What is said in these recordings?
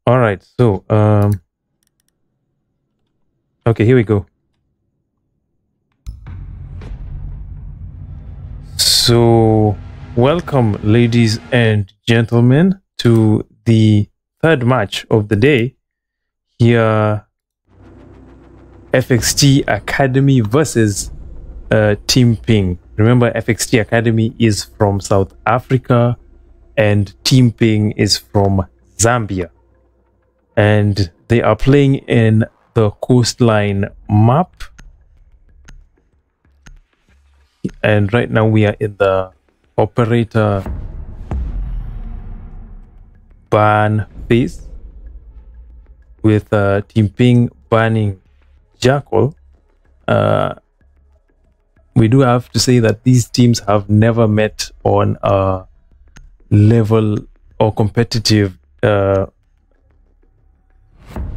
All right, so okay, here we go. So welcome, ladies and gentlemen, to the third match of the day here, FXT Academy versus Team Ping. Remember, FXT Academy is from South Africa and Team Ping is from Zambia, and they are playing in the coastline map. And right now we are in the operator ban phase with Team Ping banning Jackal. We do have to say that these teams have never met on a level or competitive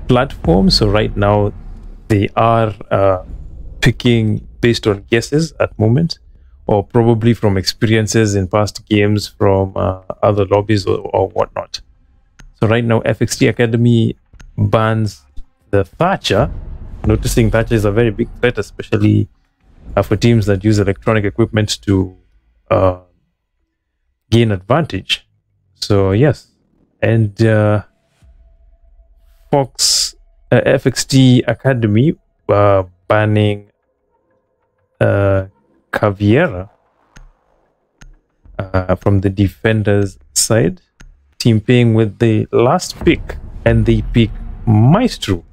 platform. So right now they are picking based on guesses at moment, or probably from experiences in past games from other lobbies or whatnot. So right now FXT Academy bans the Thatcher, noticing Thatcher is a very big threat, especially for teams that use electronic equipment to gain advantage. So yes, and FXT Academy banning Caviera from the defenders side. Team Ping with the last pick, and they pick Maestro.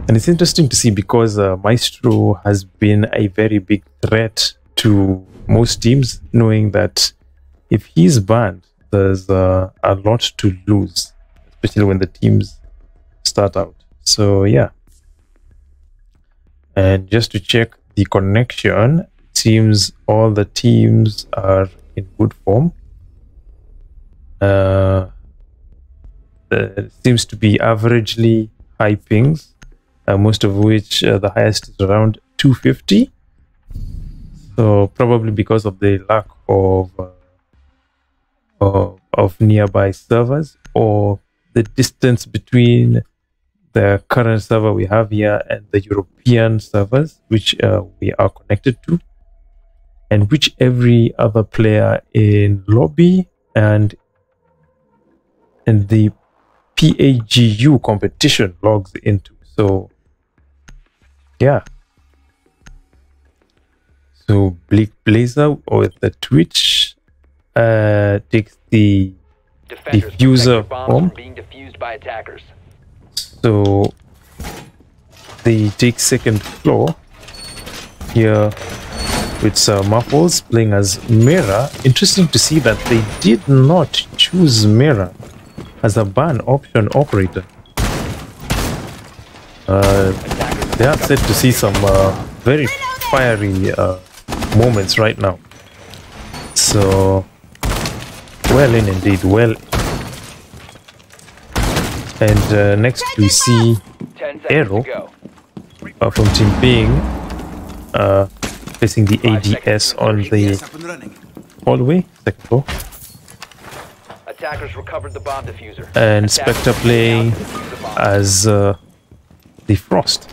And it's interesting to see because Maestro has been a very big threat to most teams, knowing that if he's banned, there's a lot to lose, especially when the teams start out. So yeah. And just to check the connection, it seems all the teams are in good form. There seems to be averagely high pings, most of which the highest is around 250. So probably because of the lack of nearby servers, or the distance between the current server we have here and the European servers, which we are connected to, and which every other player in lobby and in the PAGU competition logs into. So yeah. So Bleak Blazer with the Twitch takes the diffuser form. Being diffused by attackers. So they take second floor here with Muffles playing as Mira. Interesting to see that they did not choose Mira as a ban option operator. They are set to see some very fiery moments right now. So well in indeed, well. And next we see Arrow from Team Ping facing the ADS on the hallway, second floor. Attackers recovered the bomb diffuser. And Spectre playing as the Frost,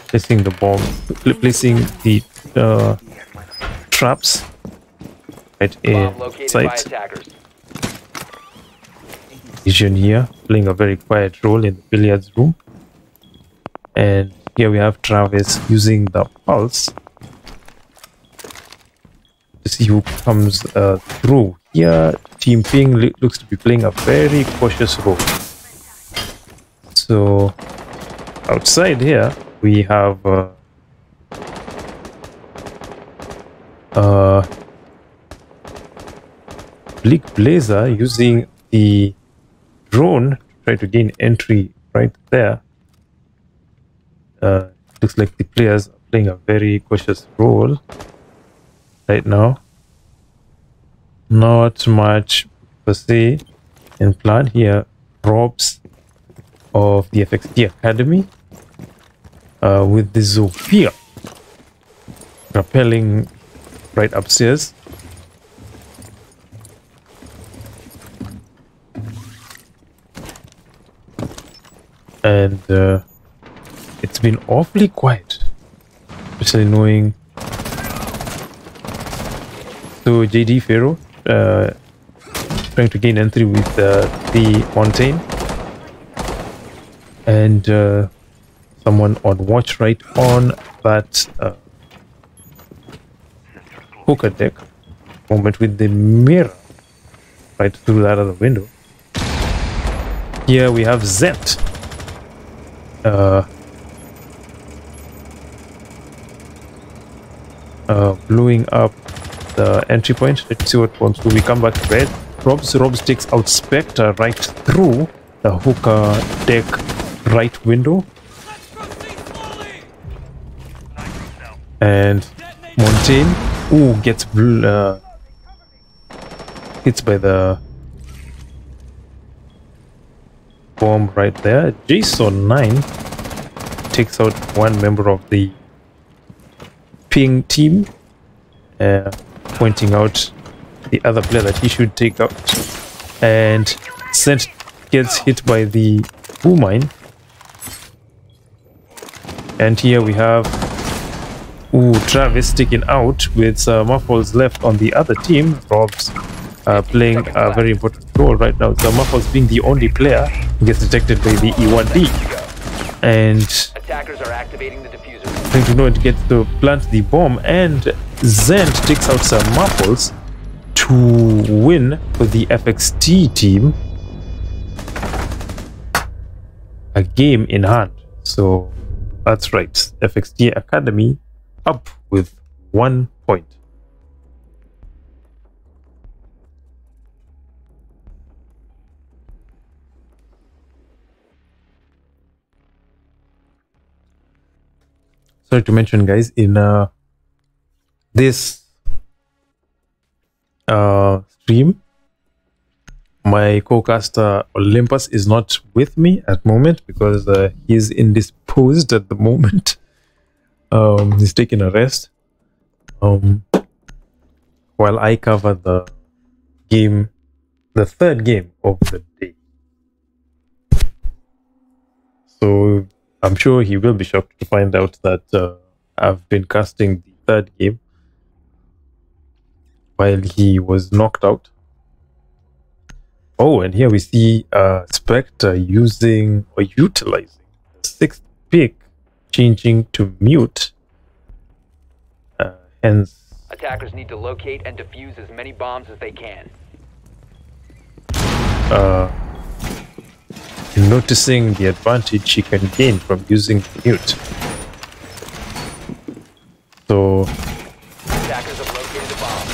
placing the bomb, placing the traps right inside. Vision here playing a very quiet role in the billiards room, and here we have Travis using the pulse to see who comes through. Here Team Ping looks to be playing a very cautious role. So outside here we have Bleak Blazer using the drone to try to gain entry right there. Looks like the players are playing a very cautious role right now. Not much per se in plan here. Robs of the FXT Academy with the Zofia rappelling right upstairs. And it's been awfully quiet, especially knowing. So JD Pharaoh trying to gain entry with the Mountain, and someone on watch right on that hooker deck. Moment with the mirror right through that other window. Here we have Zent. Blowing up the entry point. Let's see what wants to. We come back to red. Robs takes out Spectre right through the hooker deck right window. And Montaigne, gets hits by the bomb right there. Jason 9 takes out one member of the Ping team, pointing out the other player that he should take out. And Sent gets hit by the boom mine. And here we have Travis taken out with Muffles left on the other team. Rob's playing a very important role right now. So Muffles being the only player who gets detected by the E1D. And attackers are activating the diffuser. trying to know to get to plant the bomb, and Zend takes out some Muffles to win for the FXT team a game in hand. So that's right, FXT Academy up with 1 point. Sorry to mention, guys, in this stream, my co-caster Olympus is not with me at the moment because he's indisposed at the moment. He's taking a rest while I cover the game, the third game of the day. So I'm sure he will be shocked to find out that I've been casting the third game while he was knocked out. Oh, and here we see Spectre using or utilizing the 6th pick, changing to mute. Hence, attackers need to locate and defuse as many bombs as they can. Noticing the advantage she can gain from using mute. So Attackers have located a bomb.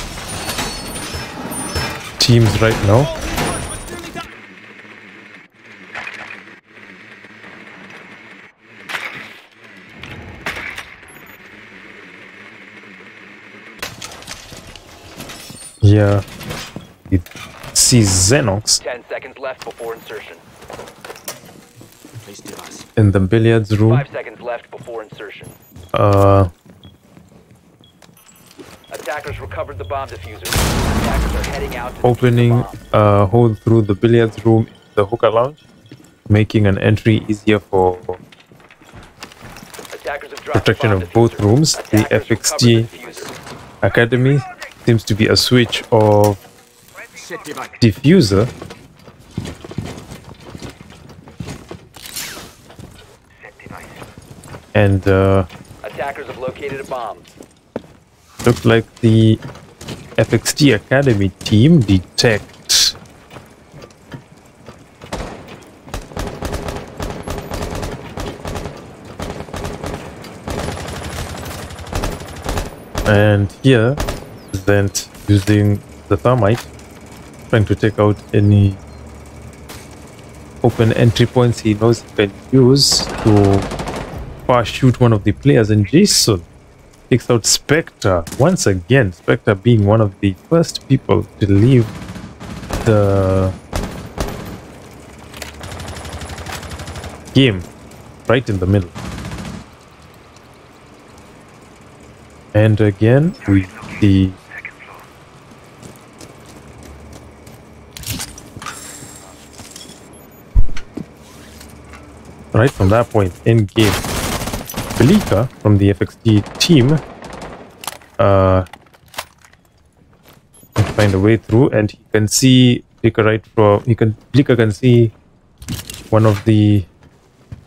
teams right now. Yeah, it sees Xenox 10 seconds left before insertion. in the billiards room. 5 seconds left before insertion. Attackers recovered the bomb diffuser. Attackers are heading out to Opening a hole through the billiards room in the hooker lounge, making an entry easier for attackers have dropped protection the bomb of both diffuser. rooms. The Attackers FXT recovered the diffuser. Academy seems to be a switch of diffuser. And Attackers have located a bomb. looks like the FXT Academy team detect and here Zent using the thermite, trying to take out any open entry points he knows he can use to far shoot one of the players. And Jason takes out Spectre once again, Spectre being one of the first people to leave the game right in the middle. And again we see right from that point in game. Belika from the FXT team can find a way through, and he can see Belika can see one of the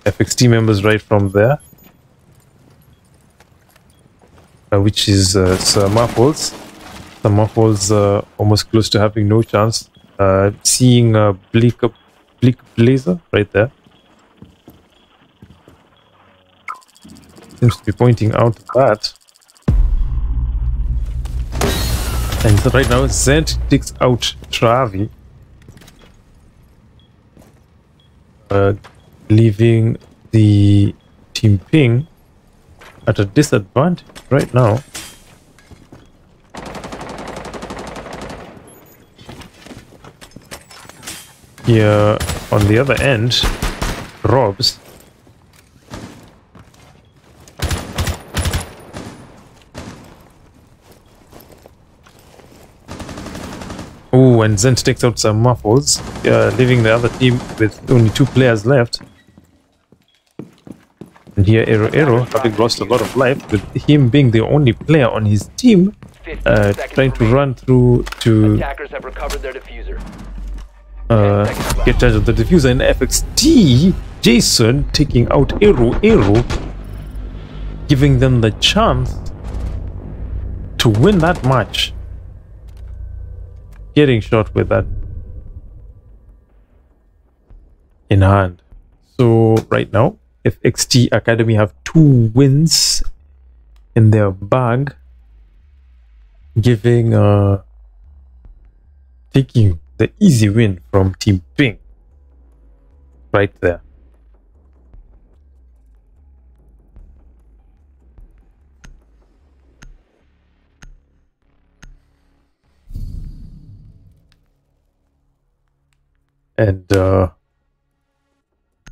FXT members right from there, which is Sir Muffles. Sir Muffles almost close to having no chance. Seeing Bleak Blazer right there. Seems to be pointing out that. And so right now, Zent takes out Travi, leaving the Team Ping at a disadvantage right now. Here on the other end, Robs and Zent takes out some Muffles, leaving the other team with only 2 players left. And here Arrow, having lost a lot of life, with him being the only player on his team, trying to run through to Attackers have recovered their diffuser. get charge of the diffuser. And FXT, Jason taking out Arrow, giving them the chance to win that match. Getting shot with that in hand. So right now, FXT Academy have 2 wins in their bag, giving taking the easy win from Team Ping right there. And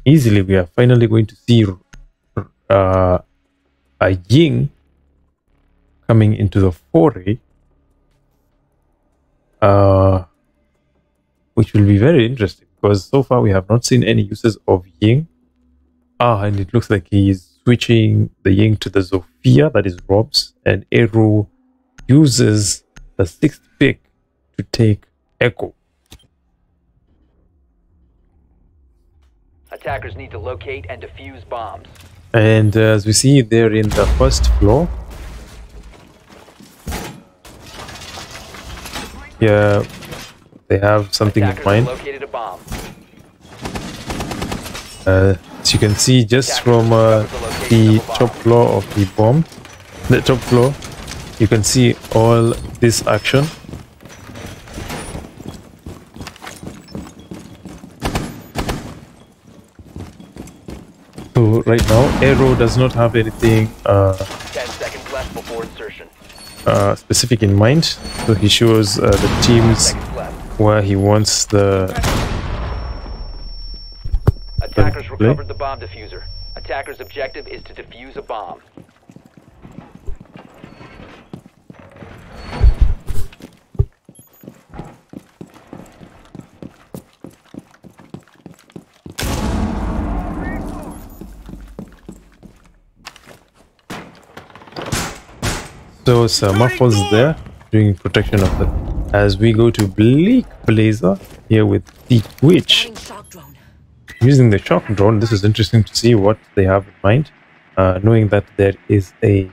easily we are finally going to see a Ying coming into the foray, which will be very interesting, because so far we have not seen any uses of Ying. And it looks like he is switching the Ying to the Zofia, that is Rob's, and Arrow uses the 6th pick to take Echo. Attackers need to locate and defuse bombs. And as we see, they're in the 1st floor. Yeah, they have something in mind. Located a bomb. As you can see, just from the top floor of the bomb, the top floor, you can see all this action. So right now, Arrow does not have anything 10 seconds left before insertion. Specific in mind. So he shows the teams where he wants the... Attackers recovered the bomb diffuser. Attackers' objective is to defuse a bomb. So Muffles there doing protection of the. As we go to Bleak Blazer here with the Twitch using the shock drone. This is interesting to see what they have in mind, knowing that there is a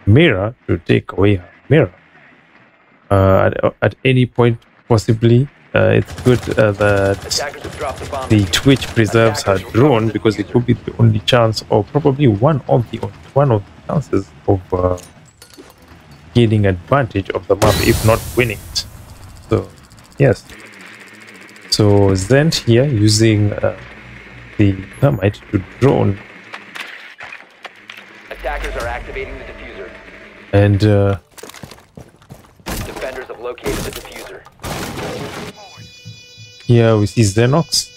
mirror to take away her mirror at any point possibly. It's good that the Twitch preserves her drone, because it could be the only chance, or probably one of the chances of gaining advantage of the map, if not winning it. So yes. So Zent here using the Thermite to drone. Attackers are activating the diffuser. And defenders have located the diffuser. here we see Xenox.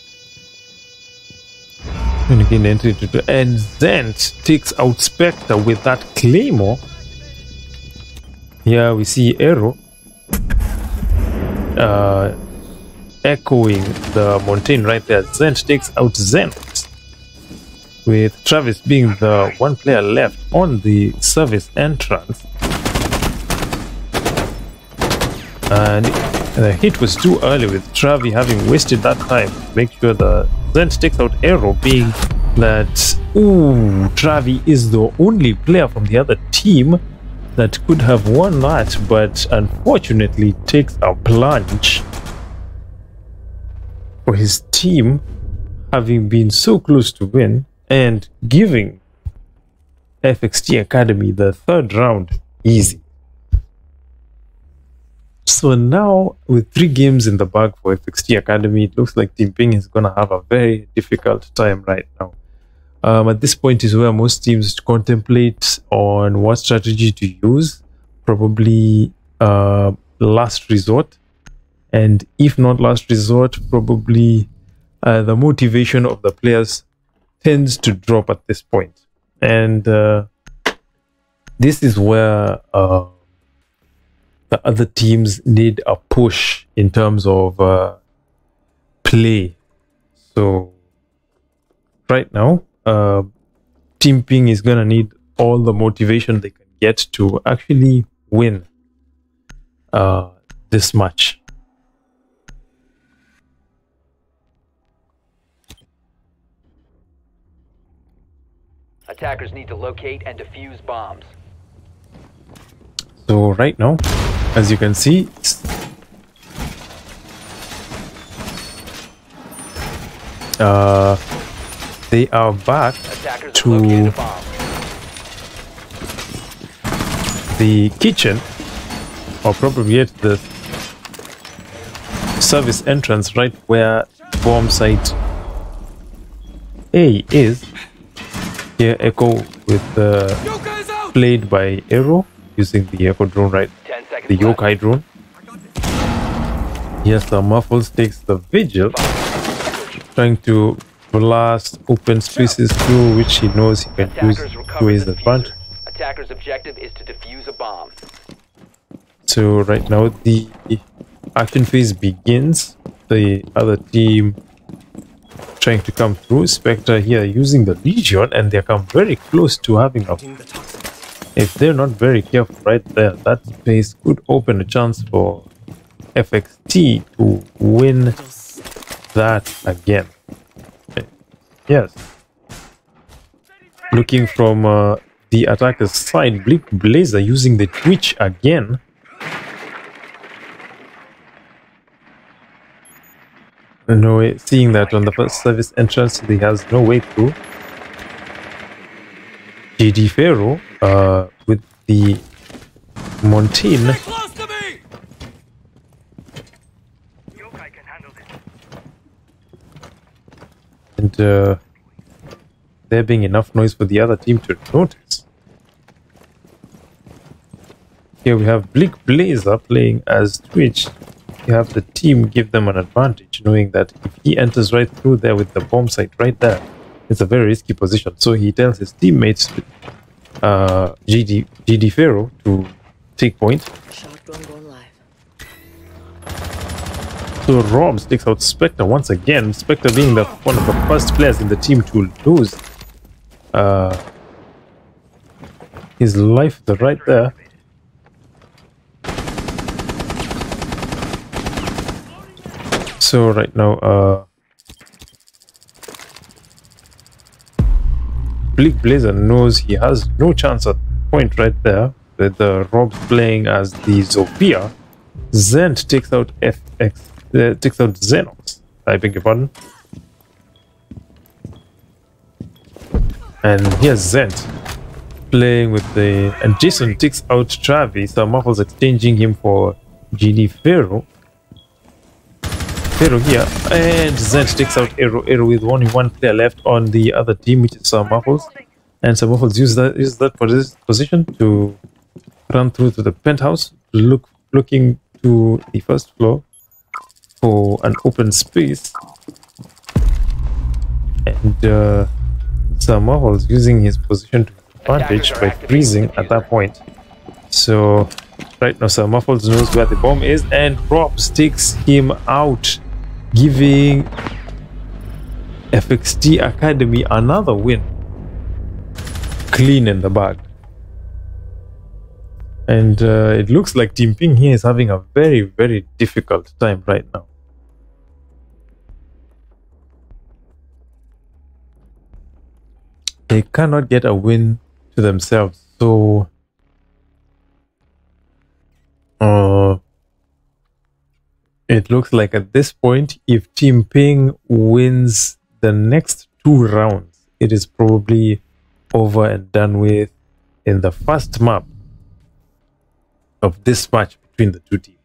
And again entry to and Zent takes out Spectre with that Claymore. Here we see Arrow echoing the mountain right there. Zent takes out Xenox, with Travis being the one player left on the service entrance. And the hit was too early, with Travi having wasted that time to make sure the Zent takes out Arrow, being that Travi is the only player from the other team that could have won that, but unfortunately takes a plunge for his team, having been so close to win and giving FXT Academy the third round easy. So now, with 3 games in the bag for FXT Academy, it looks like Team Ping is going to have a very difficult time right now. At this point is where most teams contemplate on what strategy to use. Probably last resort. And if not last resort, probably the motivation of the players tends to drop at this point. And this is where the other teams need a push in terms of play. So right now, Team Ping is gonna need all the motivation they can get to actually win this match. Attackers need to locate and defuse bombs. So right now, as you can see, they are back to the kitchen, or probably at the service entrance, right where bomb site A is. Here Echo with played by Arrow using the Echo drone, right? The Yokai drone. Yes, the Muffles takes the Vigil, trying to blast open spaces through which he knows he can use to his advantage. Attacker's objective is to defuse a bomb. So right now the action phase begins. The other team trying to come through. Spectre here using the Legion, and they come very close to having a... If they're not very careful right there, that space could open a chance for FXT to win that again. Yes. Looking from the attacker's side, Bleak Blazer using the Twitch again. No way, seeing that on the first service entrance, he has no way through. GD Pharaoh with the Montaigne. And there being enough noise for the other team to notice. Here we have Bleak Blazer playing as Twitch. You have the team give them an advantage, knowing that if he enters right through there with the bomb site right there, it's a very risky position. So he tells his teammates, GD Pharaoh, to take point. So Robs takes out Spectre once again. Spectre being one of the first players in the team to lose his life right there. So right now, Bleak Blazer knows he has no chance at point right there, with the Robs playing as the Zofia. Zent takes out takes out Xenox. I beg your pardon. And here's Zent playing with the... And Jason takes out Travis. The Muffles exchanging him for GD Pharaoh. Pharaoh here, and Zent takes out Arrow with only one player left on the other team, which is Muffles. And Muffles use that position to run through to the penthouse, looking to the first floor for an open space. And Muffles using his position to advantage by freezing at that point. So right now Muffles knows where the bomb is, and Robs takes him out giving FXT Academy another win. Clean in the bag. And it looks like Team Ping here is having a very, very difficult time right now. They cannot get a win to themselves. So it looks like at this point, if Team Ping wins the next 2 rounds, it is probably over and done with in the first map of this match between the two teams.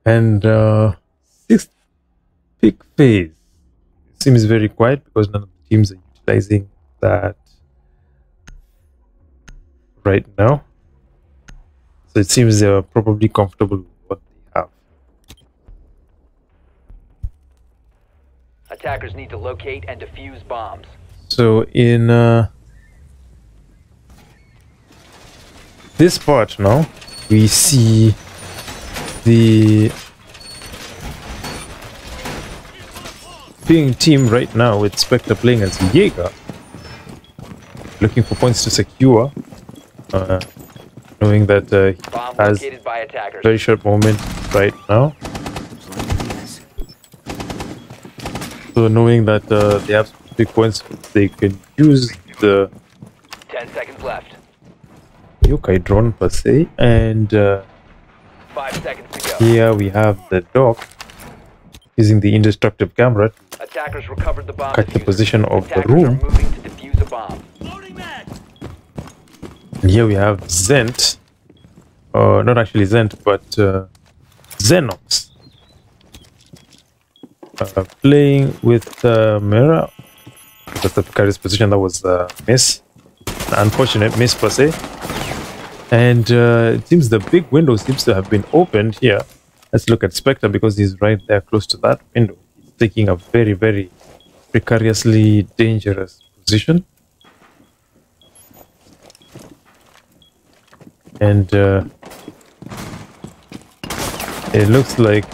And 6th pick phase seems very quiet because none of the teams are utilizing that right now. So it seems they're probably comfortable with what they have. Attackers need to locate and defuse bombs. So in this part now, we see the Ping team right now with Spectre playing as Jaeger, looking for points to secure, knowing that he has a very short moment right now. So knowing that they have big points, they can use the 10 seconds left. yokai drone per se, and 5 seconds to go. here we have the dog using the indestructible camera to Attackers recovered the bomb. cut the position of the Attackers room. are moving to defuse a bomb. And here we have Zent, not actually Zent, but Xenox, playing with Mira. That's the precarious position. That was a miss, an unfortunate miss per se. And it seems the big window seems to have been opened here. Let's look at Spectre because he's right there close to that window. He's taking a very, very precariously dangerous position. And it looks like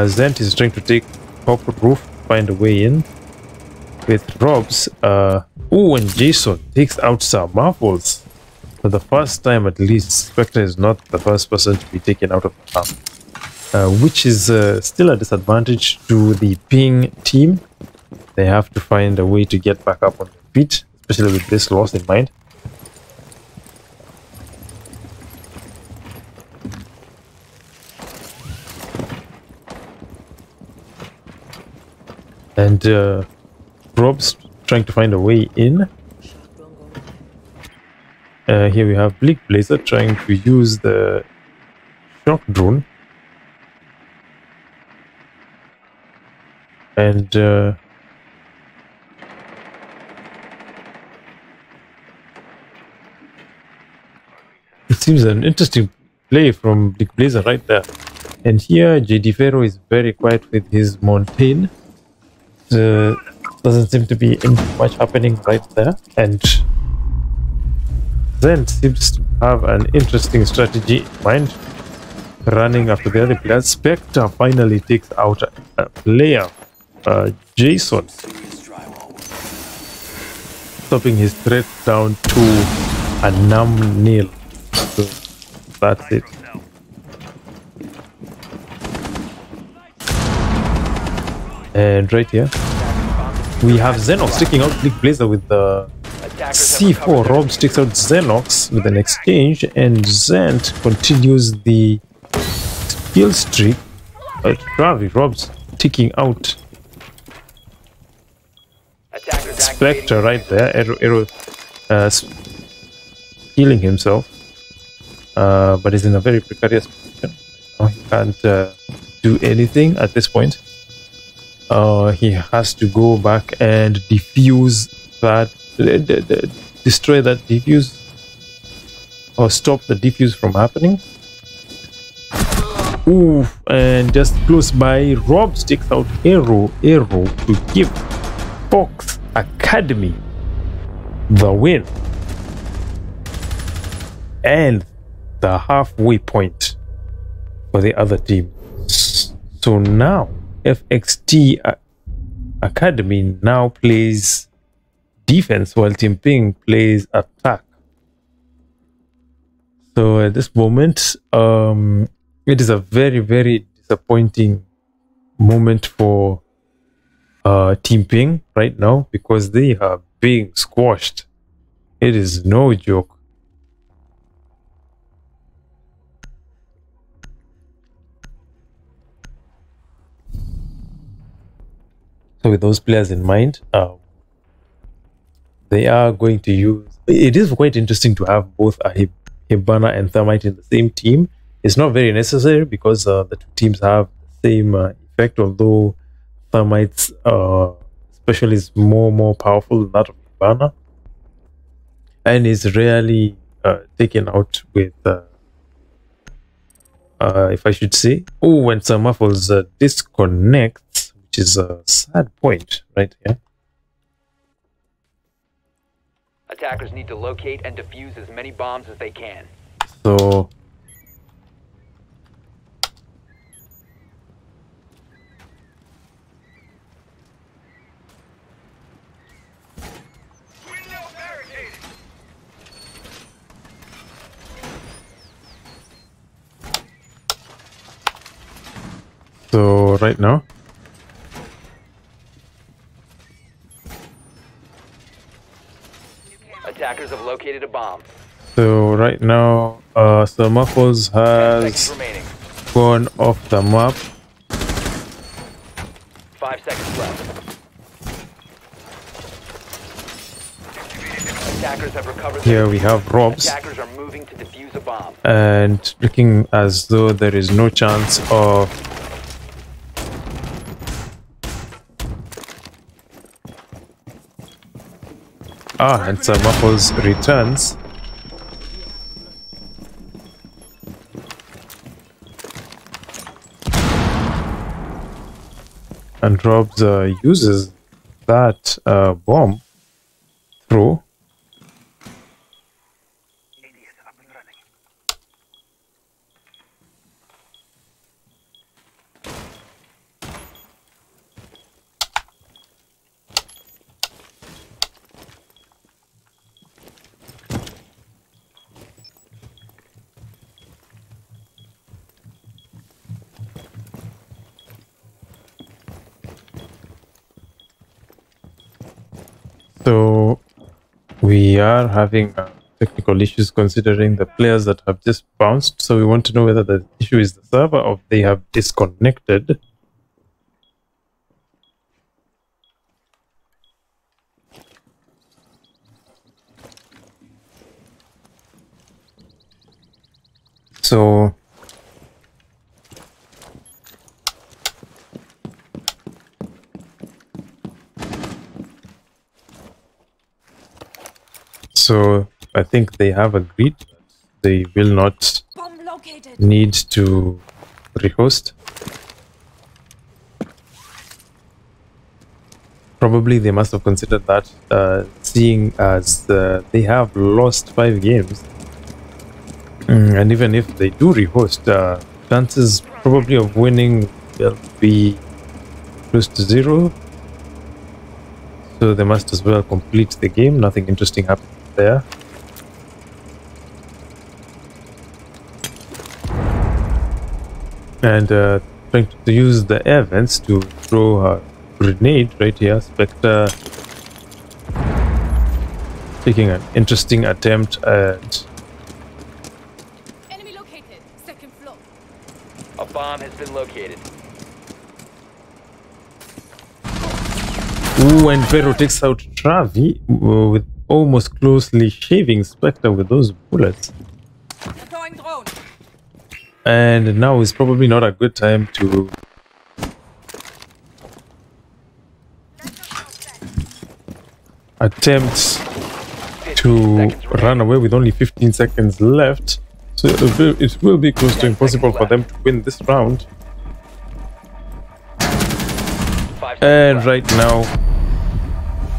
Zent is trying to take top roof, find a way in. With Robs, and Jason takes out some Marvels. For the first time at least, Spectre is not the first person to be taken out of the map, which is still a disadvantage to the Ping team. They have to find a way to get back up on their feet, especially with this loss in mind. And Rob's trying to find a way in. Here we have Bleak Blazer trying to use the shock drone. And it seems an interesting play from Bleak Blazer right there. And here JD Ferro is very quiet with his Montaigne. Doesn't seem to be much happening right there, and Zen seems to have an interesting strategy in mind, running after the other players. Spectre finally takes out a player, Jason, stopping his threat down to a numb nil. So that's it. And right here we have Xenox taking out Bleak Blazer with the C4. Rob takes out Xenox with an exchange, and Zent continues the kill streak. Travi Rob's taking out Spectre right there. Arrow healing himself, but he's in a very precarious position. He can't do anything at this point. He has to go back and defuse that, destroy that defuse, or stop the defuse from happening. Oof, and just close by, Rob sticks out arrow to give FXT Academy the win and the halfway point for the other team. So now FXT Academy now plays defense while Team Ping plays attack. So at this moment, it is a very, very disappointing moment for Team Ping right now because they are being squashed. It is no joke. So with those players in mind, they are going to use... It is quite interesting to have both a Hibana and Thermite in the same team. It's not very necessary because the two teams have the same effect, although Thermite's special is more powerful than that of Hibana, and is rarely taken out with, if I should say, when Samaffles disconnects, which is a sad point right here. Attackers need to locate and defuse as many bombs as they can. So right now, attackers have located a bomb. So right now, Samaffles has gone off the map. 5 seconds left. Attackers have recovered. Here we have Robs. Attackers are moving to defuse a bomb. And looking as though there is no chance of and Samaffles returns. And Robs uses that bomb throw. So we are having technical issues considering the players that have just bounced. So we want to know whether the issue is the server or they have disconnected. So I think they have agreed that they will not need to rehost. Probably they must have considered that, seeing as they have lost 5 games. And even if they do rehost, chances probably of winning will be close to 0. So they must as well complete the game. Nothing interesting happened there. And trying to use the air vents to throw a grenade right here. Spectre taking an interesting attempt at... Enemy located. Second floor. A bomb has been located. Ooh, and Vero takes out Travi with almost closely shaving Spectre with those bullets. Deploying drone. And now is probably not a good time to attempt to run away with only 15 seconds left. So it will be close to impossible for them to win this round. 5 seconds And left. right now,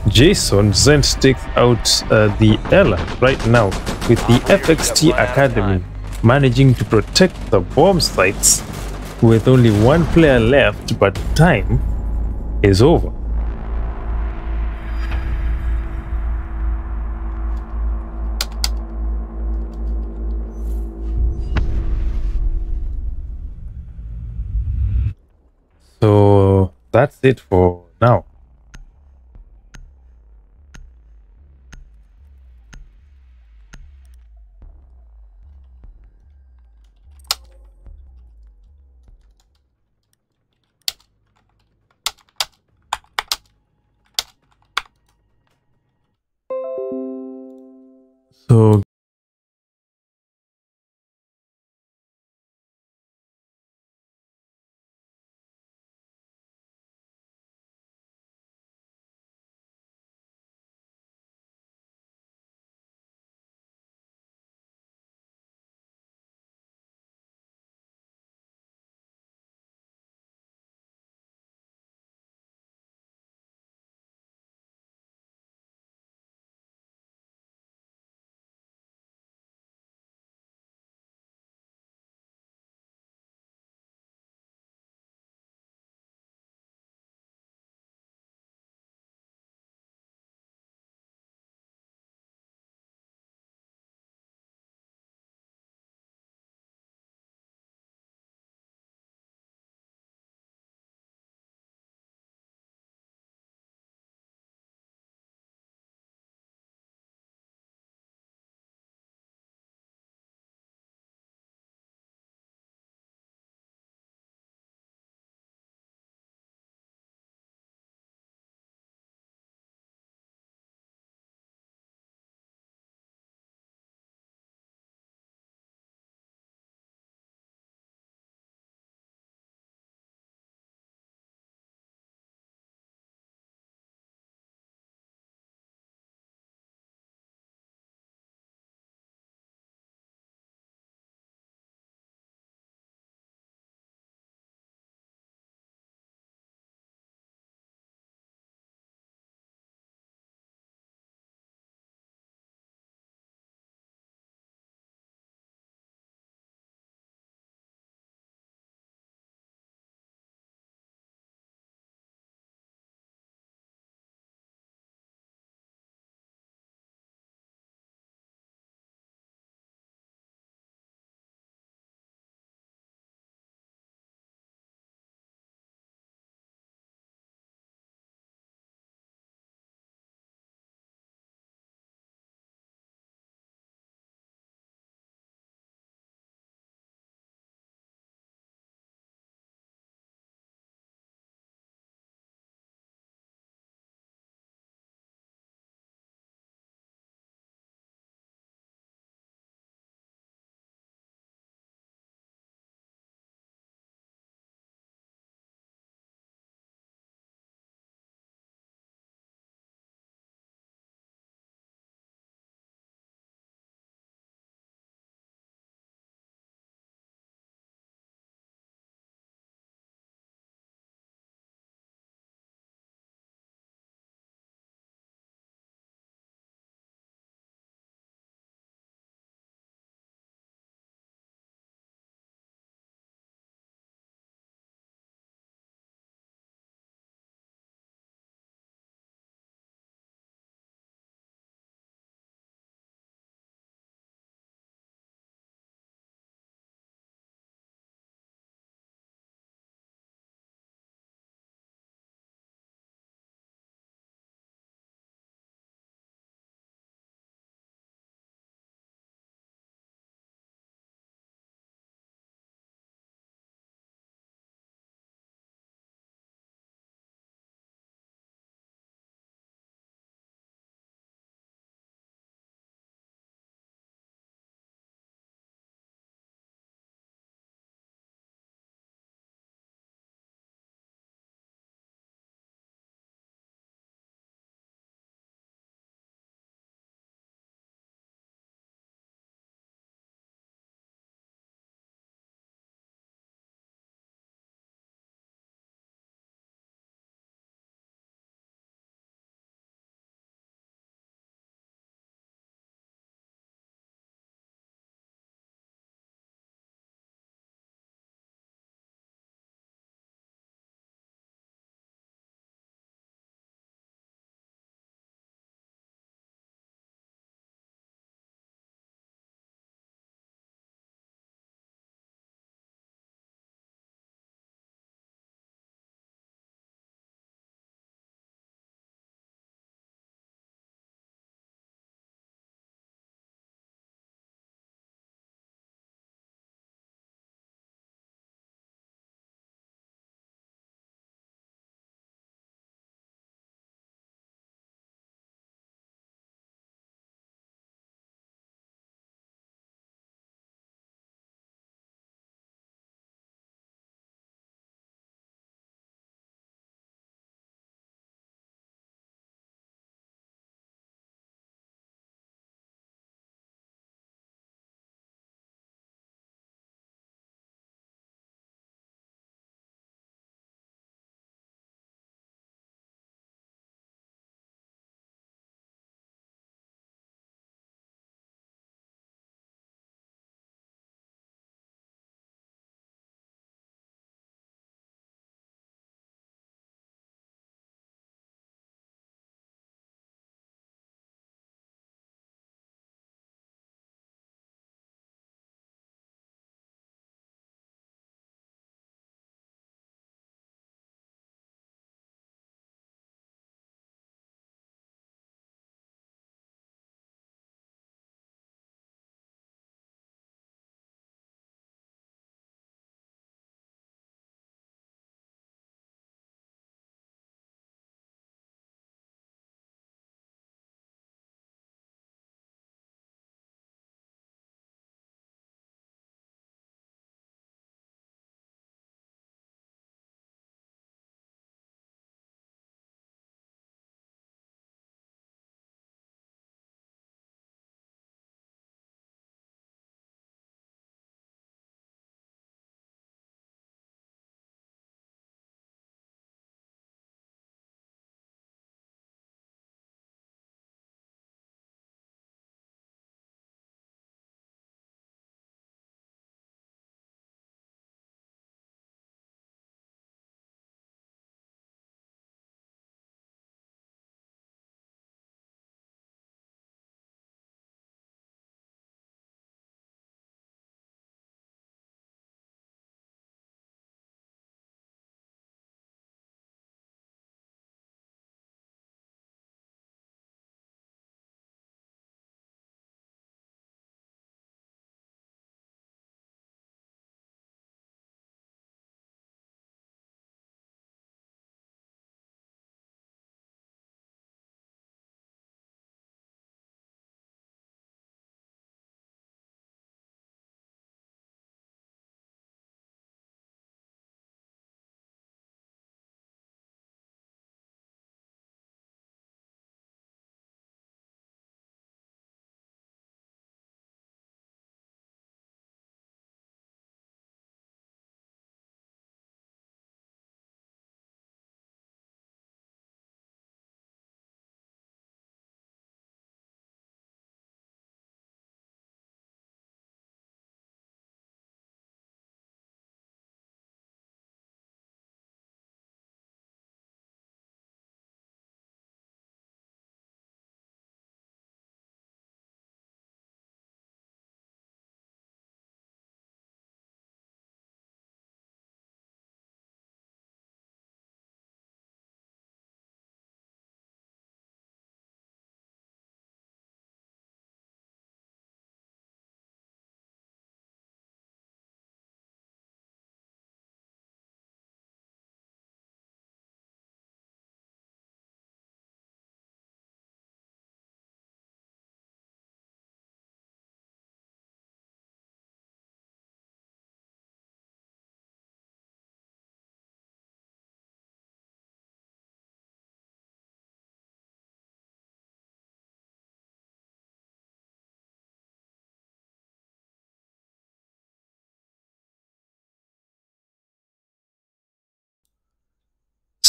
Jason Zent takes out the Ella right now with the FXT Academy managing to protect the bomb sites with only one player left, but time is over. So that's it for now. So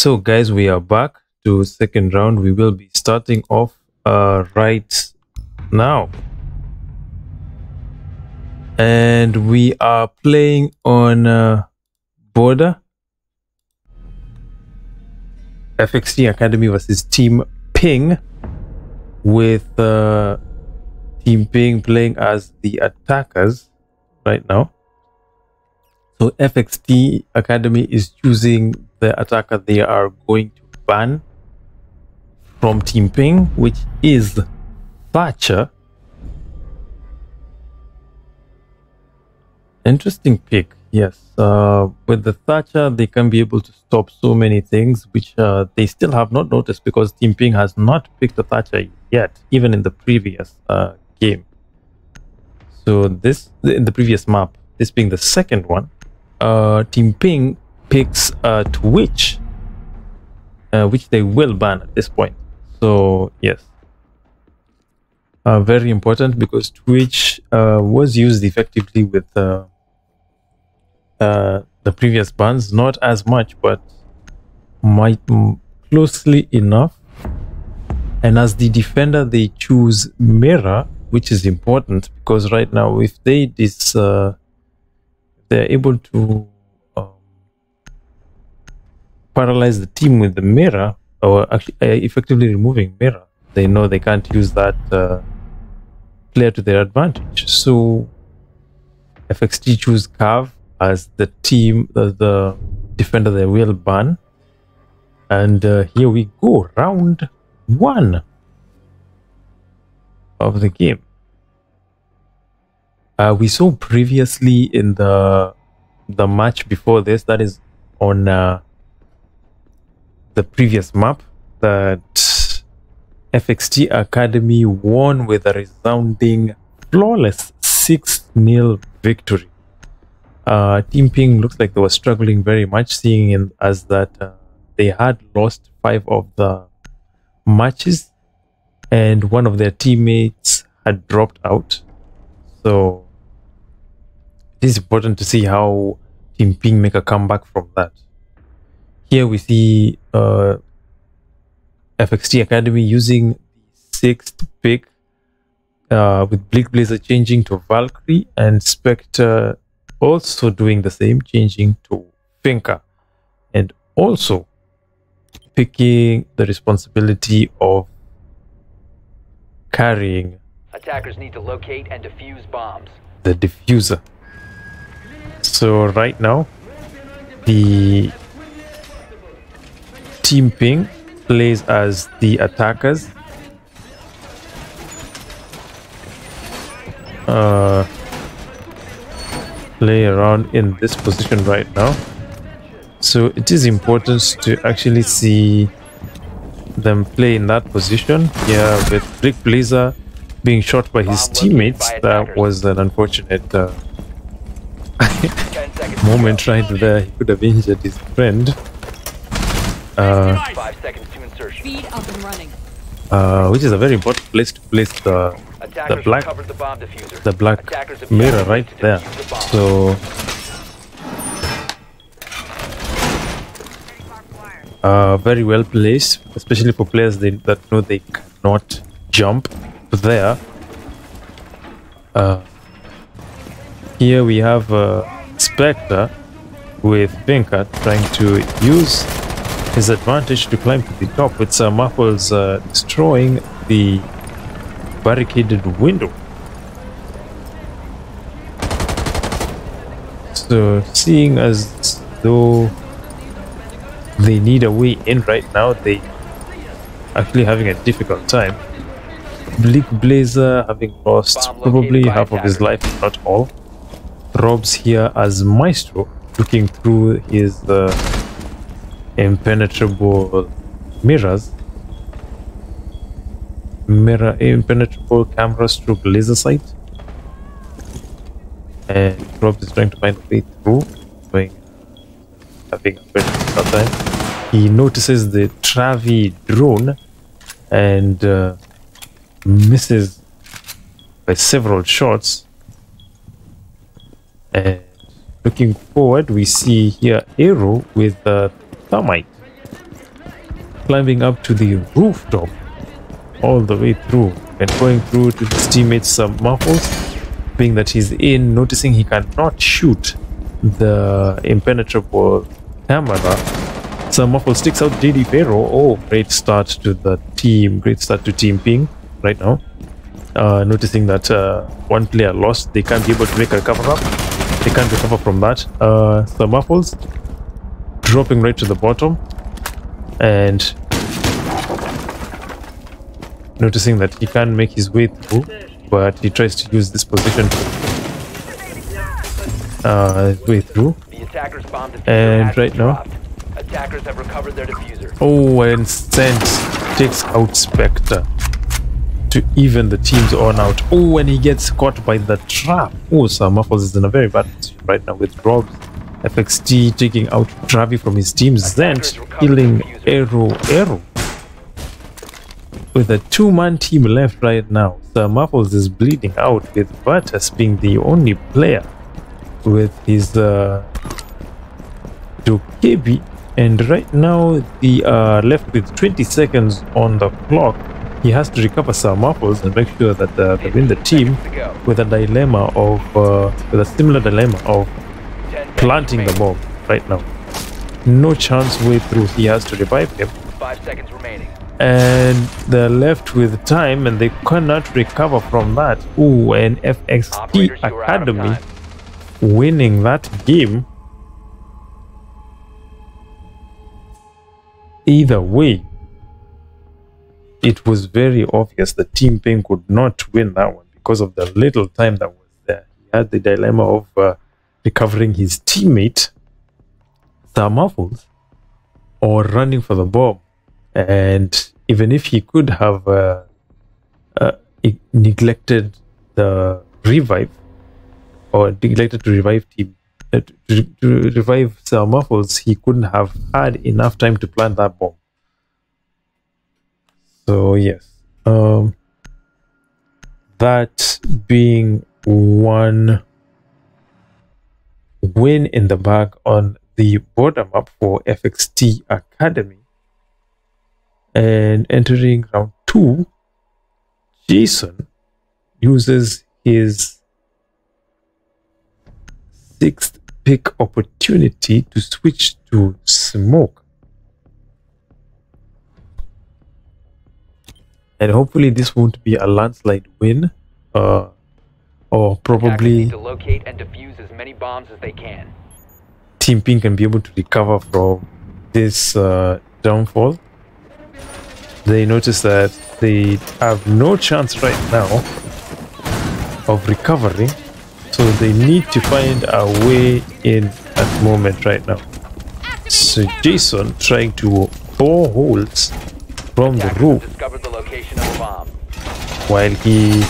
So guys, we are back to second round. We will be starting off right now. And we are playing on border. FXT Academy versus Team Ping, with Team Ping playing as the attackers right now. So FXT Academy is choosing the attacker they are going to ban from Team Ping, which is Thatcher. Interesting pick, yes. With the Thatcher, they can be able to stop so many things, which they still have not noticed, because Team Ping has not picked the Thatcher yet, even in the previous game. So this, in the previous map, this being the second one, Team Ping picks Twitch, which they will ban at this point. So yes, very important, because Twitch was used effectively with the previous bans, not as much, but might closely enough. And as the defender, they choose Mirror, which is important, because right now, if they they're able to paralyze the team with the Mirror, or actually effectively removing Mirror, they know they can't use that player to their advantage. So FXT choose Cav as the team, the defender they will ban. And here we go, round one of the game. We saw previously in the match before this, that is on the previous map, that FXT Academy won with a resounding, flawless 6-0 victory. Team Ping looks like they were struggling very much, seeing as that they had lost 5 of the matches and one of their teammates had dropped out. So it is important to see how Team Ping make a comeback from that. Here we see FXT Academy using the 6th pick, with Bleak Blazer changing to Valkyrie, and Spectre also doing the same, changing to Finka, and also picking the responsibility of carrying. Attackers need to locate and defuse bombs. The diffuser. So right now, the Team Ping plays as the attackers. Play around in this position right now. So it is important to actually see them play in that position. Yeah, with Brick Blazer being shot by his teammates, that was an unfortunate moment right there. He could have injured his friend. 5 seconds to insertion. Feed up and running. Which is a very important place to place the black mirror right there. So very well placed, especially for players that know they cannot jump there. Here we have Spectre with Finka trying to use his advantage to climb to the top, with Muffles destroying the barricaded window. So seeing as though they need a way in right now, they actually having a difficult time. Bleak Blazer having lost probably half of his life, if not all. Rob's here as Maestro, looking through his impenetrable mirrors, impenetrable camera stroke laser sight, and Rob is trying to find a way through, having a very difficult time. He notices the Travi drone and misses by several shots. And looking forward, we see here Arrow with Thermite climbing up to the rooftop all the way through and going through to his teammates some muffles, being that he's in, noticing he cannot shoot the impenetrable camera. Some muffle sticks out JD Pharaoh. Oh, great start to the team. Great start to Team Ping right now. Noticing that one player lost, they can't be able to make a recover up. They can't recover from that. Some muffles dropping right to the bottom, and noticing that he can't make his way through, but he tries to use this position to way through. The attackers bombed the And right now, attackers have recovered their diffuser. oh, and Sent takes out Spectre to even the teams on out. Oh, and he gets caught by the trap. Oh, so Muffles is in a very bad position right now with Robs. FXT taking out Travi from his team. Zent killing Arrow. With a 2-man team left right now. So Muffles is bleeding out with Virtus being the only player with his Dokebi. And right now they are left with 20 seconds on the clock. He has to recover some muffles and make sure that they win the team with a dilemma of with a similar dilemma of planting the bomb right now. No chance way through. He has to revive him. 5 seconds remaining. And they're left with time and they cannot recover from that. Ooh, and FXT Academy winning that game. Either way, it was very obvious that Team Ping could not win that one because of the little time that was there. He had the dilemma of recovering his teammate, Muffles, or running for the bomb. And even if he could have neglected the revive, or neglected to revive team, to revive Muffles, he couldn't have had enough time to plant that bomb. So yes, that being one win in the bag on the border map for FXT Academy. And entering round 2, Jason uses his 6th pick opportunity to switch to Smoke. And hopefully this won't be a landslide win, or probably to locate and defuse as many bombs as they can. Team Ping can be able to recover from this downfall. They notice that they have no chance right now of recovering, so they need to find a way in at the moment right now. So Jason trying to bore holes from the roof Discovered the location of the bomb. while he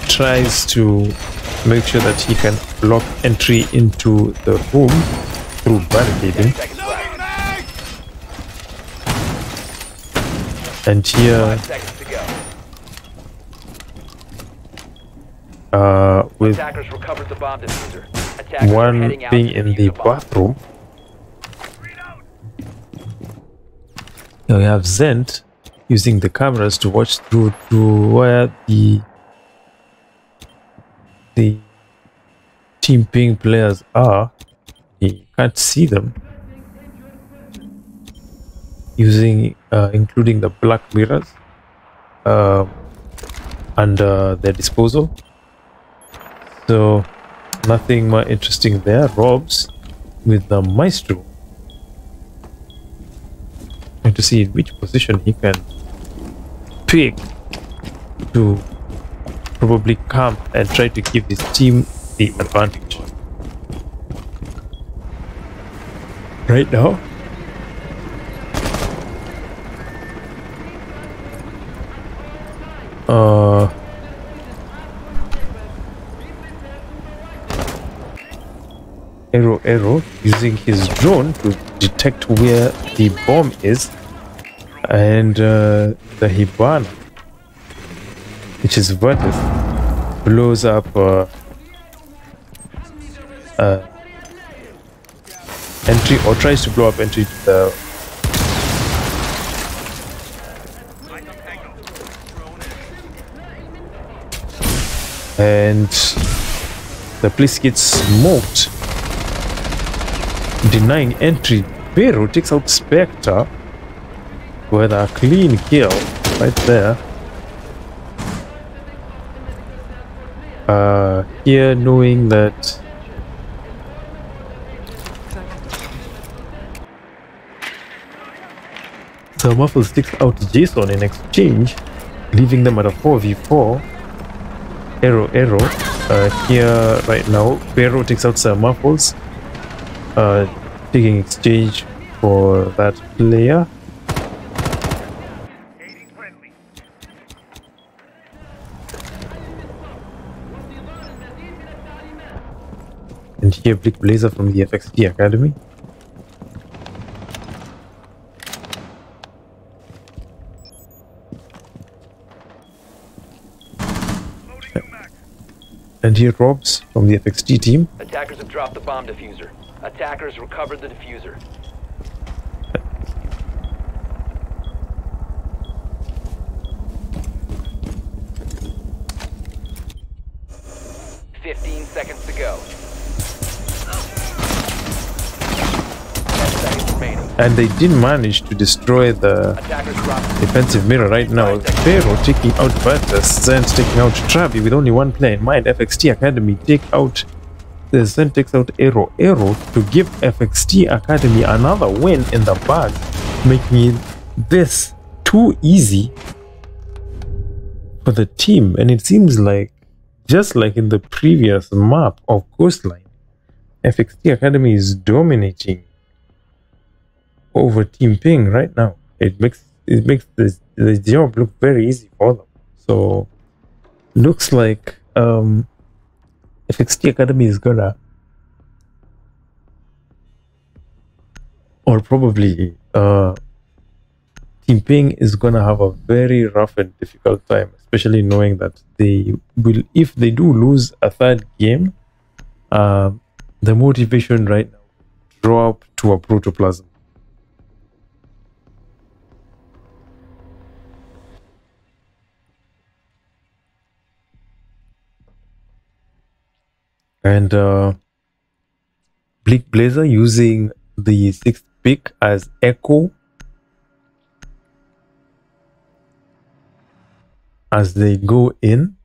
tries to make sure that he can block entry into the room through barricading. 10 seconds left. And here 5 seconds to go. with Attackers recovered the bomb diffuser. Attackers are one heading out being to in defuse the bomb. bathroom. Now we have Zent using the cameras to watch through to where the Team Ping players are. He can't see them. Using including the black mirrors under their disposal. So nothing more interesting there. Robs with the Maestro, trying to see in which position he can pick to probably camp and try to give his team the advantage. Right now, Arrow using his drone to detect where the bomb is, and the Hibana, which is Virtus, blows up entry, or tries to blow up entry to the and the place gets smoked, denying entry. Pero takes out Spectre with a clean kill right there. Here, knowing that the Muffles takes out Jason in exchange, leaving them at a 4v4. Arrow. Here right now, Pero takes out Sir Muffles, taking exchange for that player. And here, Blick Blazer from the FXT Academy. And here, Robs from the FXT team. Attackers have dropped the bomb diffuser. Attackers recovered the diffuser. Seconds to go. 10 seconds remaining. And they did manage to destroy the defensive mirror right now. Pharaoh taking out Virtus, Zen taking out Travi with only one player in mind. FXT Academy take out the Zen takes out Arrow to give FXT Academy another win in the bag, making this too easy for the team. And it seems like, just like in the previous map of Coastline, FXT Academy is dominating over Team Ping right now. It makes the job look very easy for them. So looks like FXT Academy is gonna, or probably Team Ping is gonna have a very rough and difficult time, especially knowing that they will, if they do lose a third game, the motivation right now drop to a protoplasm. And Bleak Blazer using the 6th pick as Echo as they go in.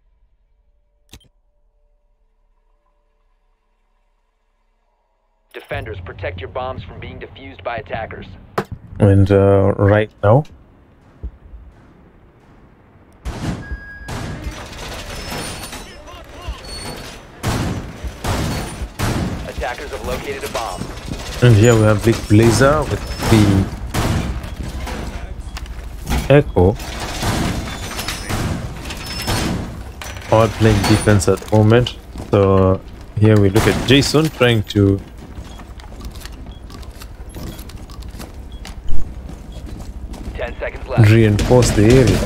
Defenders, protect your bombs from being defused by attackers. And right now, attackers have located a bomb. and here we have Big Blazer with the Echo. All playing defense at the moment. So here we look at Jason trying to reinforce the area.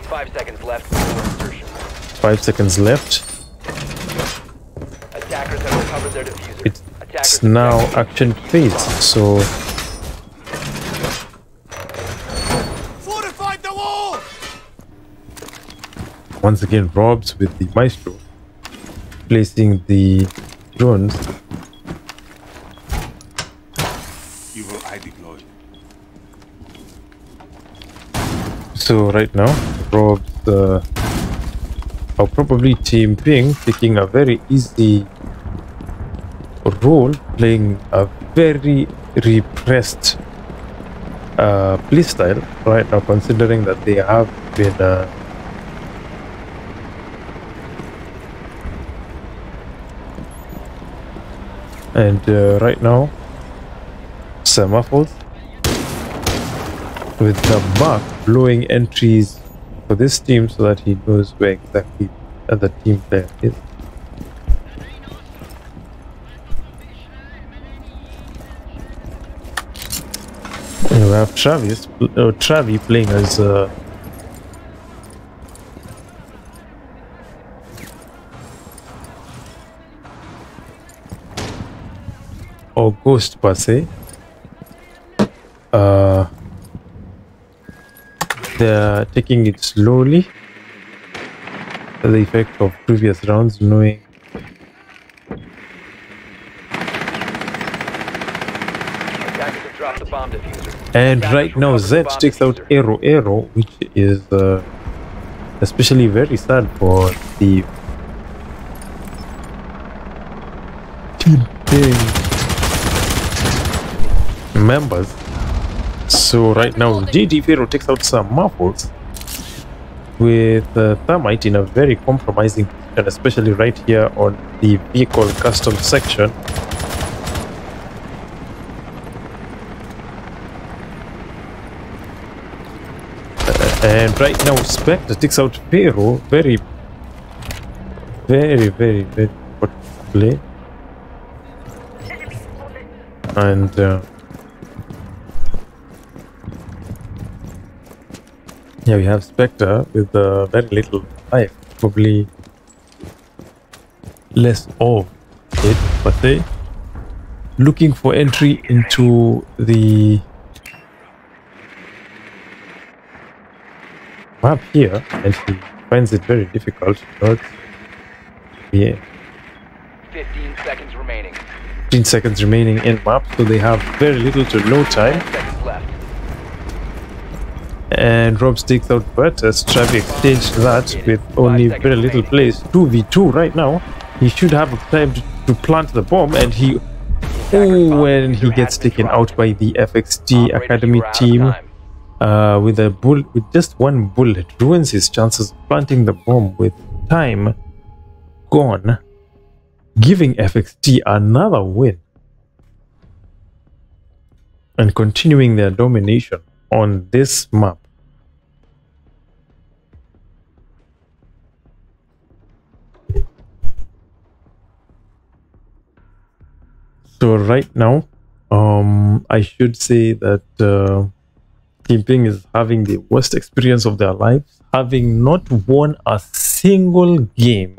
5 seconds left before insertion. 5 seconds left. Attackers have recovered their diffuser. It's now action phase. So fortified the wall. Once again, Robs with the Maestro placing the drones. Evil eye deployed. So right now, Robs or probably Team Ping taking a very easy role, playing a very repressed playstyle right now, considering that they have been and right now Semaphores with the back blowing entries for this team so that he knows where exactly the team player is. And we have Travi playing as or Ghost per se. They're taking it slowly the effect of previous rounds, knowing Attackers have dropped the bomb diffuser. and Attackers right now recovered the Z bomb takes out diffuser. Arrow, which is especially very sad for the Team PING members. So right now GG Pharaoh takes out some muffles with Thermite in a very compromising position, especially right here on the vehicle custom section. And right now Spectre takes out Pharaoh. Very important play. And yeah, we have Spectre with very little life, probably less of it, but they looking for entry into the map here, and he finds it very difficult. Not, yeah, 15 seconds remaining. 15 seconds remaining in map, so they have very little to no 10 time. seconds left. And Rob takes out Virtus, trying to exchange that with only very little place. 2v2 right now. He should have time to plant the bomb, and he when he gets taken out by the FXT Academy team with just one bullet, ruins his chances of planting the bomb with time gone, giving FXT another win and continuing their domination on this map. So right now, I should say that Team Ping is having the worst experience of their lives, having not won a single game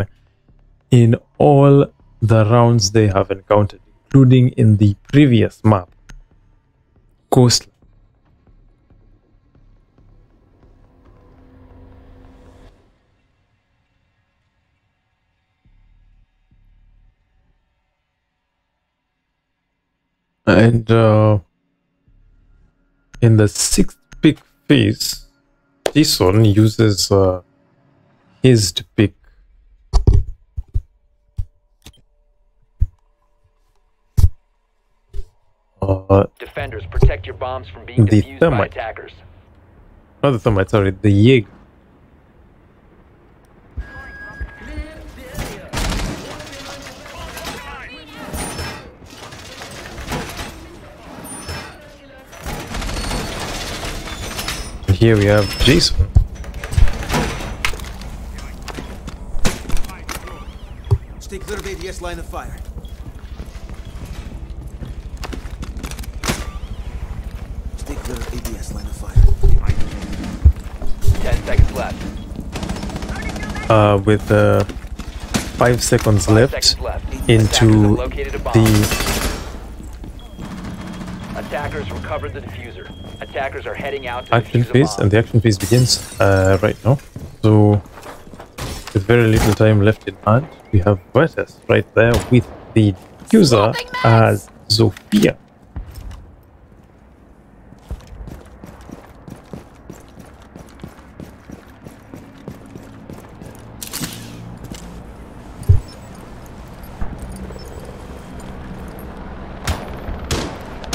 in all the rounds they have encountered, including in the previous map, Coastline. And in the 6th pick phase, Jason uses his pick. Defenders, protect your bombs from being The defused by Thermite. attackers. Not the Thermite, sorry, the Jaeger. And here we have Jason. Stay clear of ADS line of fire. Stay clear of ADS line of fire. 10 seconds left. With 5 seconds 5 left seconds left. Attackers into have located a bomb. the Attackers recovered the diffuser. Attackers are heading out to action defuse a phase, bomb. and the action phase begins right now. So with very little time left in hand, we have Virtus right there with the user as Zofia.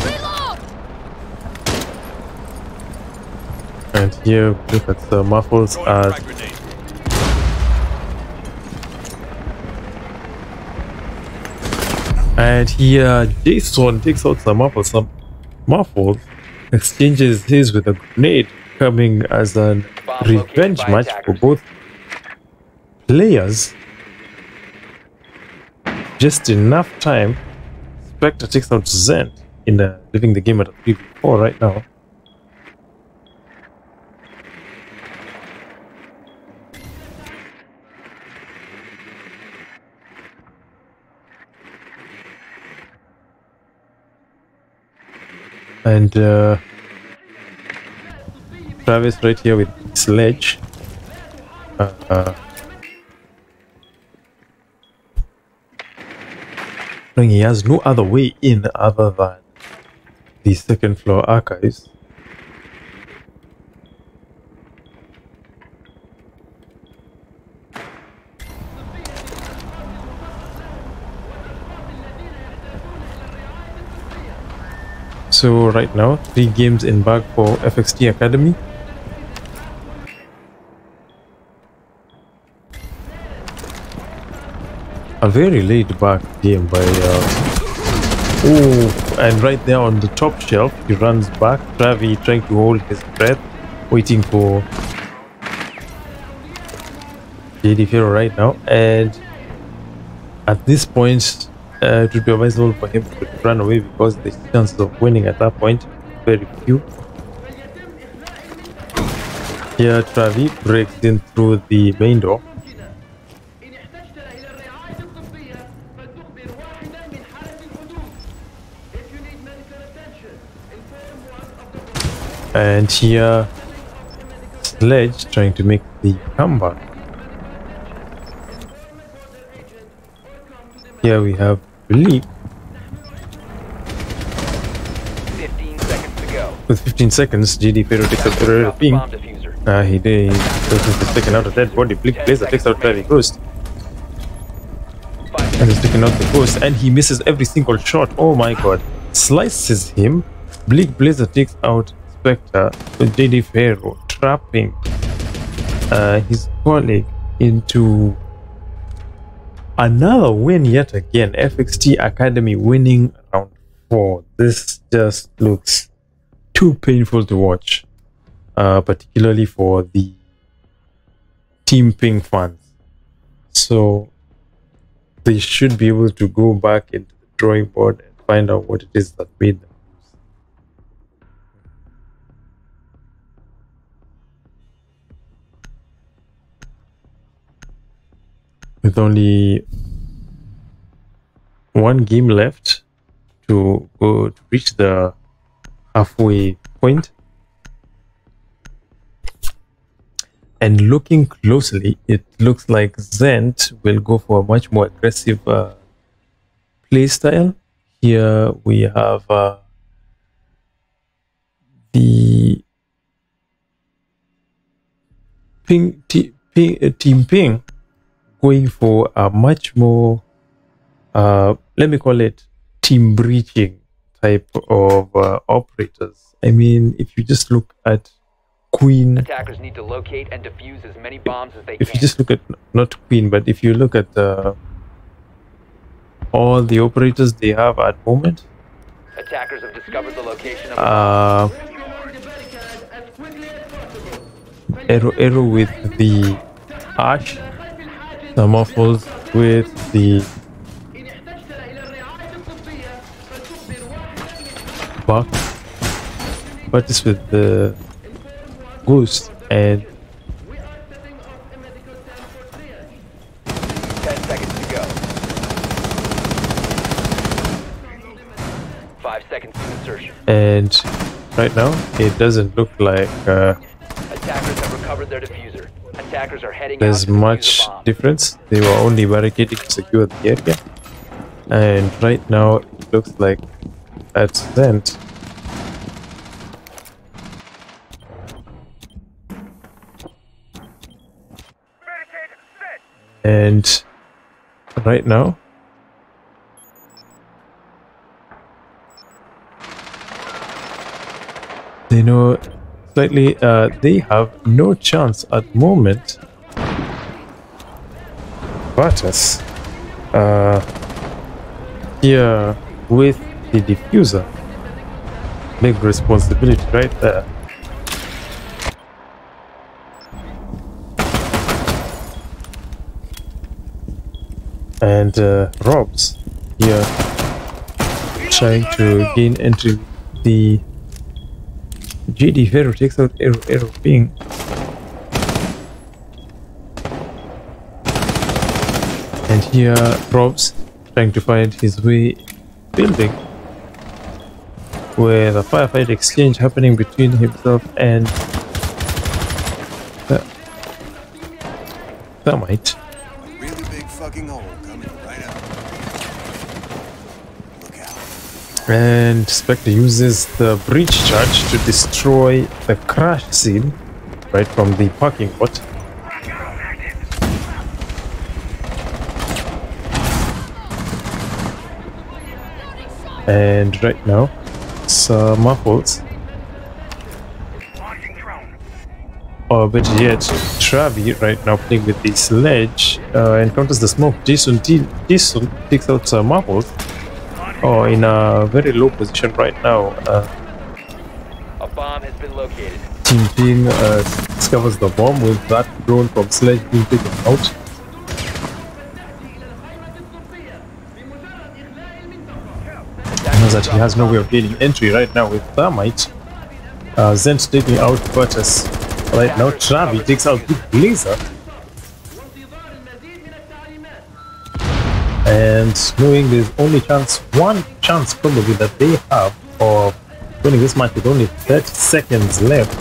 Reload! And here, look at the muffles as and here Jason takes out some muffles, exchanges his with a grenade, coming as a Bomb revenge located by match for attackers. both players. Just enough time. Spectre takes out Zen in leaving the game at a 3v4 right now. And Travis right here with Sledge. knowing he has no other way in other than the second floor archives. So right now, 3 games in bag for FXT Academy. A very laid back game by oh, and right there on the top shelf he runs back, Travi trying to hold his breath, waiting for JD Ferro right now, and at this point it would be advisable for him to run away because the chances of winning at that point are very few. Here Travi breaks in through the main door. And here Sledge trying to make the comeback. Here we have Bleak 15 seconds to go. with 15 seconds. GD Ferro takes out the ping. Bomb diffuser. He did. He's taken out a dead body. Bleak Blazer takes out Travi Ghost. 5 And he's taking out the Ghost, and he misses every single shot. Oh my god. Slices him. Bleak Blazer takes out Spectre with JD Ferro trapping his colleague into another win yet again. FXT Academy winning round 4. This just looks too painful to watch, particularly for the Team Ping fans. So they should be able to go back into the drawing board and find out what it is that made them. With only 1 game left to go to reach the halfway point, and looking closely, it looks like Zent will go for a much more aggressive play style. Here we have the Team Ping going for a much more, let me call it team breaching type of operators. I mean, if you just look at Queen, Attackers need to locate and defuse as many bombs as they if can. you just look at, not Queen, but if you look at all the operators they have at the moment, Attackers have discovered the location of Arrow with the Ash, Thermophils with the Buck, but this with the Ghost, and 10 seconds to go. 5 seconds to insertion. and right now it doesn't look like Attackers have recovered their diffuser. Attackers are heading there's out to defuse much the bomb. difference. They were only barricading to secure the area, and right now it looks like that's Zent. And right now they know slightly they have no chance at the moment. Vartas here with the diffuser, big responsibility right there. And Robs here trying to gain entry. The JD Ferro takes out Arrow Ping. And here Robs trying to find his way building, with a firefight exchange happening between himself and Thermite. Really big fucking hole coming right up. And Spectre uses the breach charge to destroy the crash scene right from the parking lot. And right now, some muffles. Or better yet, Travi right now playing with the sledge encounters the smoke. Jason takes out some muffles. Oh, in a very low position right now. A bomb has been located. Team Ping discovers the bomb with that drone from sledge being taken out. Knows that he has no way of gaining entry right now with Thermite. Zent taking out Virtus. Right now, Travi takes out Big Blazer. And knowing there's only one chance probably that they have of winning this match with only 30 seconds left.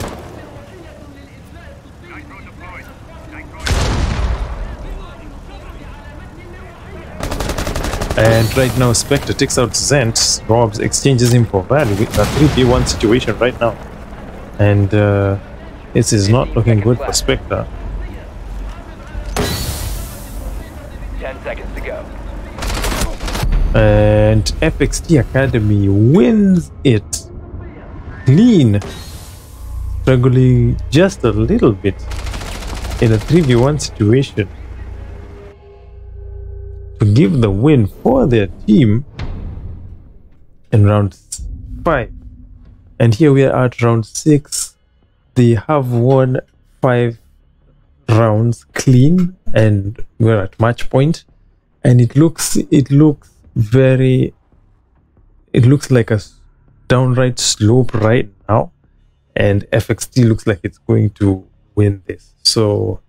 And right now, Spectre takes out Zent. Robs exchanges him for value with a 3v1 situation right now. And this is not looking good for Spectre. 10 seconds to go. And FXT Academy wins it clean, struggling just a little bit in a 3v1 situation to give the win for their team in round 5. And here we are at round 6. They have won 5 rounds clean, and we're at match point. And it looks like a downright slope right now, and FXT looks like it's going to win this. So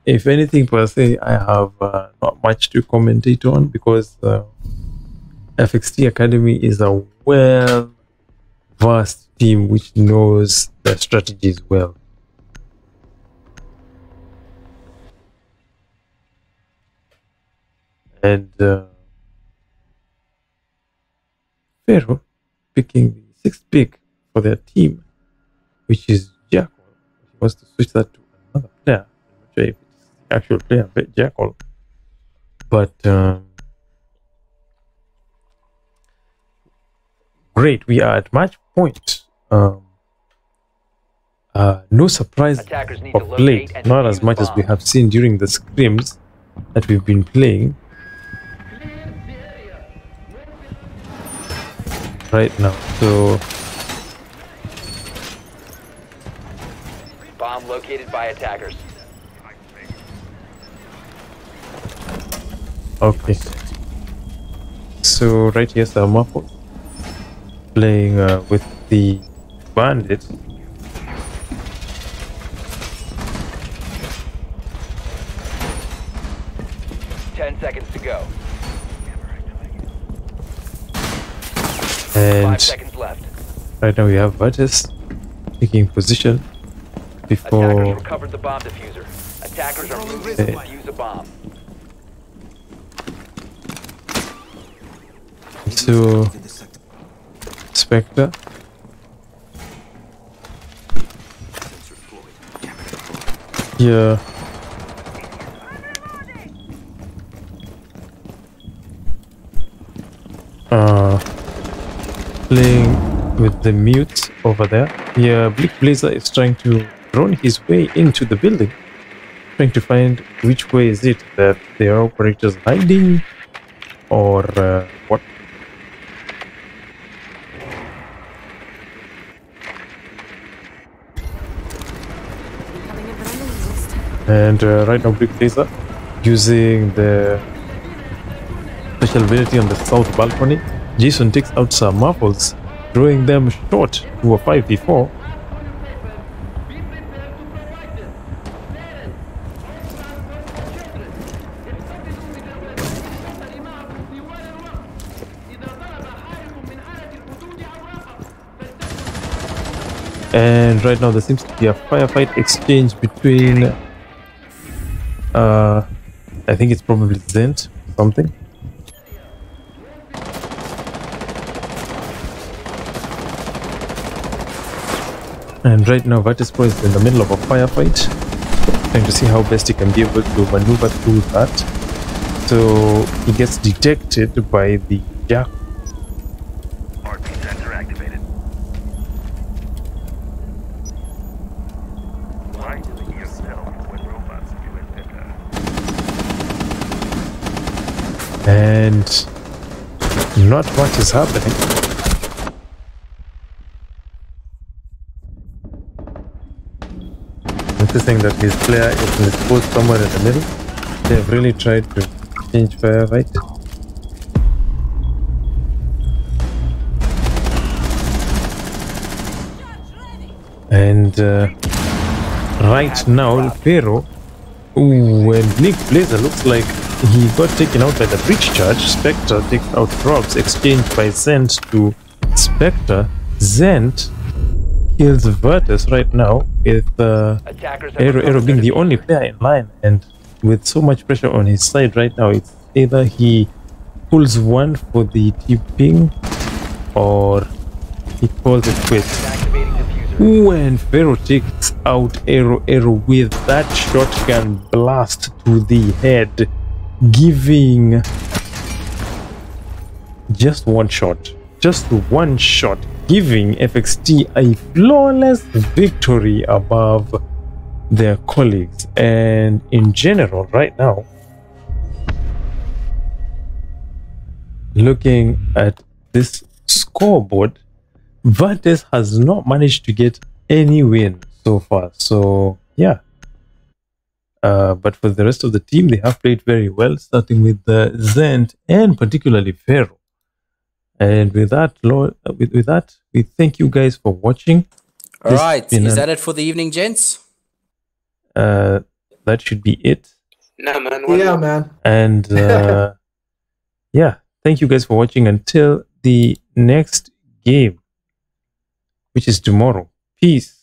if anything per se, I have not much to commentate on, because FXT Academy is a well-versed team which knows their strategies well. And Pharaoh picking the 6th pick for their team, which is Jackal. He wants to switch that to another player. I'm not sure if it's the actual player, but Jackal. But great, we are at match point. No surprise of late, not as much as we have seen during the scrims that we've been playing. Right now, so Bomb located by attackers. okay. So right here's the Muffle playing with the bandit. Seconds to go. And 5 seconds left. right now we have Virtus taking position before Attackers recovered the bomb diffuser. Attackers are moving to defuse a bomb. to Spectre. Yeah. Playing with the mute over there. Yeah, Bleak Blazer is trying to run his way into the building, trying to find which way is it that there are operators hiding, or what. And right now Bleak Blazer using the special ability on the south balcony. Jason takes out some muffles, throwing them short to a 5v4. And right now there seems to be a firefight exchange between I think it's probably Zent or something. And right now, Virtus Pro is in the middle of a firefight, trying to see how best he can be able to maneuver through that. So he gets detected by the Jack. Heartbeat sensor activated. Why do yourself when robots do it better? And not much is happening. Noticing that his player is exposed somewhere in the middle. They've really tried to change fire right. And right now, Pharaoh, when Bleak Blazer looks like he got taken out by the breach charge. Spectre takes out drops, exchanged by Zent to Spectre. Zent kills Virtus right now, with Aero being the only player in line, and with so much pressure on his side right now, it's either he pulls one for the Team PING or he calls it quits. When Pharaoh takes out Aero with that shotgun blast to the head, giving just one shot, giving FXT a flawless victory above their colleagues. And in general, right now, looking at this scoreboard, Virtus has not managed to get any win so far. So yeah, but for the rest of the team, they have played very well, starting with Zent and particularly Pharaoh. And with that, with that, we thank you guys for watching. All right, is that it for the evening, gents? That should be it. No, man. Yeah, man. And yeah, thank you guys for watching until the next game, which is tomorrow. Peace.